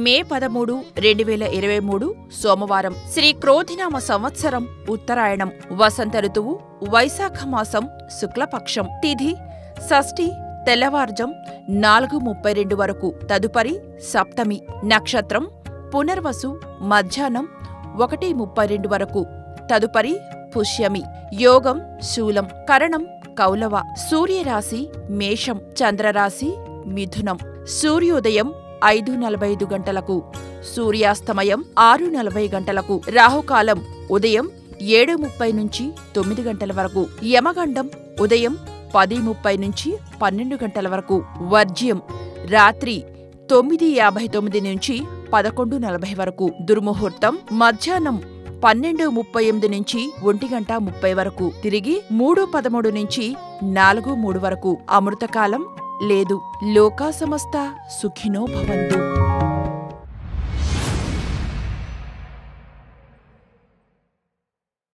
మే 13, 2023 సోమవారం. శ్రీ క్రోధినామ సంవత్సరం ఉత్తరాయణం. వసంత ఋతువు వైశాఖ మాసం శుక్లపక్షం. తిథి షష్ఠి తెల్లవార్జం 4:32 వరకు. తదుపరి సప్తమి. నక్షత్రం పునర్వసు మధ్యాహ్నం 1:32 వరకు. తదుపరి పుష్యమి. యోగం శూలం. కరణం కౌలవ. సూర్యరాశి మేషం. చంద్రరాశి మిథునం. సూర్యోదయం 5:45 గంటలకు. సూర్యాస్తమయం 6:40 గంటలకు. రాహుకాలం ఉదయం 7:30 నుంచి 9 గంటల వరకు. యమగండం ఉదయం 10:30 నుంచి 12 గంటల వరకు. వర్జ్యం రాత్రి 9:59 నుంచి 11:40 వరకు. దుర్ముహూర్తం మధ్యాహ్నం 12:38 నుంచి 1:30 వరకు. తిరిగి 3:13 నుంచి 4:03 వరకు. అమృతకాలం లేదు. లోకా సమస్త సుఖినో భవంతు.